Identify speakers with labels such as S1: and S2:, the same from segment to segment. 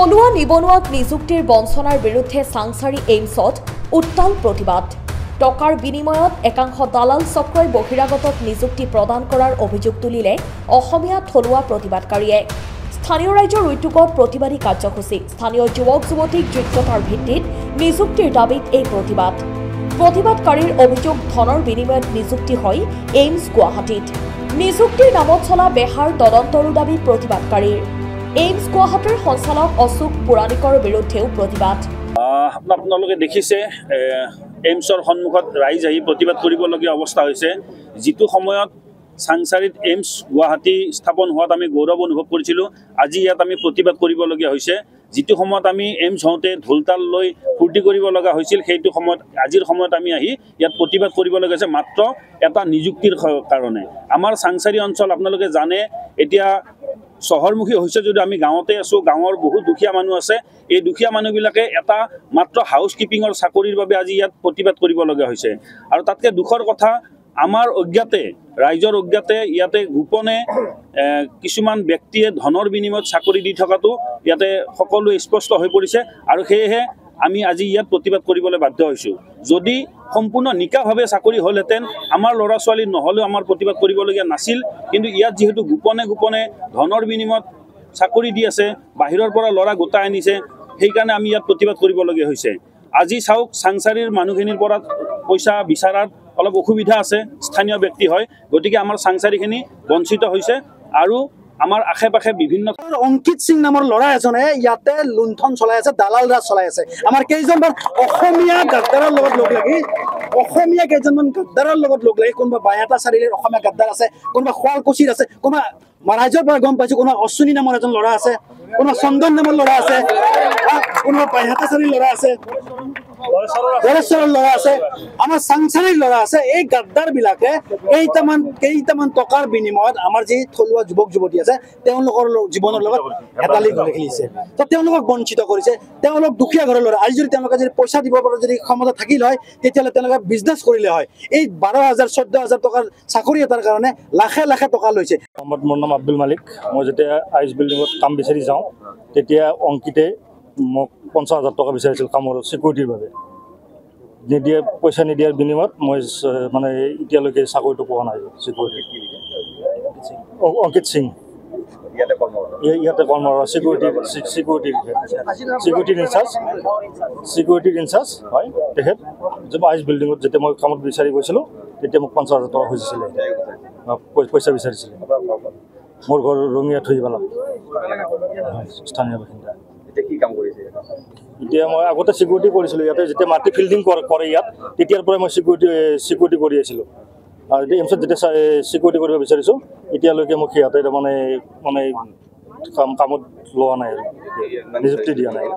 S1: থলুৱা নিবনুৱাক নিযুক্তিৰ বঞ্চনাৰ বিৰুদ্ধে সাংসাৰী এইমছত উত্তাল প্ৰতিবাদ। টকাৰ বিনিময়ত একাংশ দালাল চক্ৰই বহিৰাগতক নিযুক্তি প্ৰদান কৰাৰ অভিযোগ তুলিলে অসমীয়া থলুৱা প্ৰতিবাদকাৰীয়ে। স্থানীয় ৰাইজৰ উদ্যোগত প্ৰতিবাদী কাৰ্যসূচী। স্থানীয় যুৱক যুৱতীক যোগ্যতাৰ ভিত্তিত নিযুক্তিৰ দাবীত এই প্ৰতিবাদ। প্ৰতিবাদকাৰীৰ অভিযোগ ধনৰ বিনিময়ত নিযুক্তি হয় এইমছ গুৱাহাটীত। নিযুক্তিৰ নামত চলা বেহাৰ তদন্তৰো দাবী প্ৰতিবাদকাৰীৰ। এইমছ গুৱাহাটীৰ সঞ্চালক অশোক পুৰাণিকৰ বিৰুদ্ধেও প্ৰতিবাদ।
S2: আপোনালোকে দেখিছে এইমছৰ সন্মুখত ৰাইজ আহি প্ৰতিবাদ কৰিবলগীয়া অৱস্থা হৈছে। যিটো সময়ত চাংচাৰীত এইমছ গুৱাহাটী স্থাপন হোৱাত আমি গৌৰৱ অনুভৱ কৰিছিলোঁ, আজি ইয়াত আমি প্ৰতিবাদ কৰিবলগীয়া হৈছে। যিটো সময়ত আমি এইমছ হওঁতে ঢোলতাল লৈ ফূৰ্তি কৰিব লগা হৈছিল, সেইটো সময়ত আজিৰ সময়ত আমি আহি ইয়াত প্ৰতিবাদ কৰিবলগীয়া হৈছে মাত্ৰ এটা নিযুক্তিৰ কাৰণে। আমাৰ চাংচাৰী অঞ্চল আপোনালোকে জানে এতিয়া চহৰমুখী হৈছে যদিও আমি গাঁৱতে আছোঁ। গাঁৱৰ বহুত দুখীয়া মানুহ আছে। এই দুখীয়া মানুহবিলাকে এটা মাত্ৰ হাউচ কিপিঙৰ চাকৰিৰ বাবে আজি ইয়াত প্ৰতিবাদ কৰিবলগীয়া হৈছে। আৰু তাতকৈ দুখৰ কথা, আমাৰ অজ্ঞাতে, ৰাইজৰ অজ্ঞাতে ইয়াতে গোপনে কিছুমান ব্যক্তিয়ে ধনৰ বিনিময়ত চাকৰি দি থকাটো ইয়াতে সকলোৱে স্পষ্ট হৈ পৰিছে। আৰু সেয়েহে আমি আজি ইয়াত প্ৰতিবাদ কৰিবলৈ বাধ্য হৈছোঁ। যদি সম্পূৰ্ণ নিকাভাৱে চাকৰি হ'লহেঁতেন আমাৰ ল'ৰা ছোৱালী নহ'লেও আমাৰ প্ৰতিবাদ কৰিবলগীয়া নাছিল। কিন্তু ইয়াত যিহেতু গোপনে গোপনে ধনৰ বিনিময়ত চাকৰি দি আছে, বাহিৰৰ পৰা ল'ৰা গোটাই আনিছে, সেইকাৰণে আমি ইয়াত প্ৰতিবাদ কৰিবলগীয়া হৈছে। আজি চাওক, চাংচাৰীৰ মানুহখিনিৰ পৰা পইচা বিচাৰাত অলপ অসুবিধা আছে, স্থানীয় ব্যক্তি হয়, গতিকে আমাৰ চাংচাৰীখিনি বঞ্চিত হৈছে। আৰু আমাৰ আশে পাশে বিভিন্ন
S3: অংকিত সিং নামৰ ল'ৰা এজনে ইয়াতে লুণ্ঠন চলাই আছে, দালাল ৰাজ চলাই আছে। আমাৰ কেইজনমান অসমীয়া গাদ্দাৰৰ লগত লগ লাগি কোনোবা বাইহাটা চাৰিআলিৰ অসমীয়া গাদ্দাৰ আছে, কোনোবা শুৱালকুছিৰ আছে, কোনোবা ৰাইজৰ পৰা গম পাইছো কোনোবা অশ্বিনী নামৰ এজন ল'ৰা আছে, কোনোবা চন্দন নামৰ ল'ৰা আছে, কোনোবা বাইহাটা চাৰিআলিৰ ল'ৰা আছে, বৰেশ্বৰৰ ল'ৰা আছে, আমাৰ চাংচাৰীৰ ল'ৰা আছে। এই গাদ্দাৰ বিলাকে কেইটামান টকাৰ বিনিময়ত আমাৰ যি থলুৱা যুৱক যুৱতী আছে তেওঁলোকৰ জীৱনৰ লগত হেতালি খেলিছে। তো তেওঁলোকক বঞ্চিত কৰিছে। তেওঁলোক দুখীয়া ঘৰৰ ল'ৰা। আজি যদি তেওঁলোকে যদি পইচা দিব পৰা যদি ক্ষমতা থাকিল হয়, তেতিয়াহ'লে তেওঁলোকে বিজনেছ কৰিলে হয়। এই 12,000 14,000 টকাৰ চাকৰি এটাৰ কাৰণে লাখে লাখে টকা লৈছে।
S4: মোৰ নাম আব্দুল মালিক। মই যেতিয়া আইচ বিল্ডিঙত কাম বিচাৰি যাওঁ, তেতিয়া অংকিতে মোক 50,000 টকা বিচাৰিছিল কামৰ চিকিউৰিটিৰ বাবে। পইচা নিদিয়াৰ বিনিময়ত মই মানে এতিয়ালৈকে চাকৰিটো পোৱা নাই। চিকিউৰিটি অংকিত সিং ইয়াতে কৰ্মৰত চিকিউৰিটিৰ ইনচাৰ্জ হয় তেখেত। আইচ বিল্ডিঙত যেতিয়া মই কামত বিচাৰি গৈছিলোঁ, তেতিয়া মোক 50,000 টকা খুজিছিলে, পইচা বিচাৰিছিলে। মোৰ ঘৰ ৰঙিয়া থৈবালাত, স্থানীয় বাসিন্দা। এতিয়া মই আগতে চিকিউৰিটি কৰিছিলোঁ ইয়াতে। যেতিয়া মাটি ফিল্ডিং কৰে ইয়াত, তেতিয়াৰ পৰাই মই চিকিউৰিটি কৰি আছিলোঁ। আৰু এতিয়া এমছত যেতিয়া চিকিউৰিটি কৰিব বিচাৰিছোঁ, এতিয়ালৈকে মোক সিহঁতে মানে কামত লোৱা নাই, নিযুক্তি দিয়া নাই।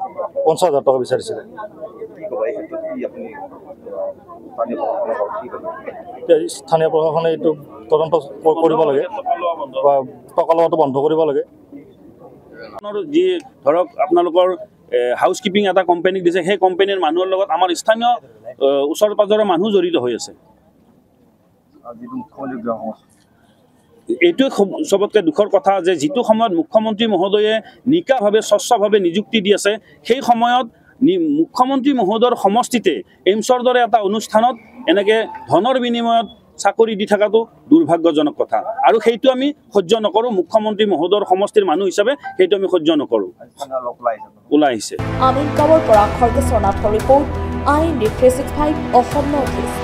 S4: 50,000 টকা বিচাৰিছিলে। স্থানীয় প্ৰশাসনে এইটো তদন্ত কৰিব লাগে বা টকা লোৱাটো বন্ধ কৰিব লাগে।
S2: যি ধৰক আপোনালোকৰ হাউচ কিপিং এটা কোম্পানীক দিছে, সেই কোম্পানীৰ মানুহৰ লগত আমাৰ স্থানীয় ওচৰে পাজৰে মানুহ জড়িত হৈ আছে। এইটোৱে চবতকৈ দুখৰ কথা যে যিটো সময়ত মুখ্যমন্ত্ৰী মহোদয়ে নিকাভাৱে স্বচ্ছভাৱে নিযুক্তি দি আছে, সেই সময়ত মুখ্যমন্ত্ৰী মহোদয়ৰ সমষ্টিতে এইমছৰ দৰে এটা অনুষ্ঠানত এনেকৈ ধনৰ বিনিময়ত চাকৰি দি থকাটো দুৰ্ভাগ্যজনক কথা। আৰু সেইটো আমি সহ্য নকৰোঁ। মুখ্যমন্ত্ৰী মহোদয়ৰ সমষ্টিৰ মানুহ হিচাপে সেইটো আমি সহ্য নকৰোঁ। ওলাই আহিছে।
S1: আমিন গাঁৱৰ পৰা খৰ্গেশ্বৰ নাথৰ report, IND 365 Assam north east.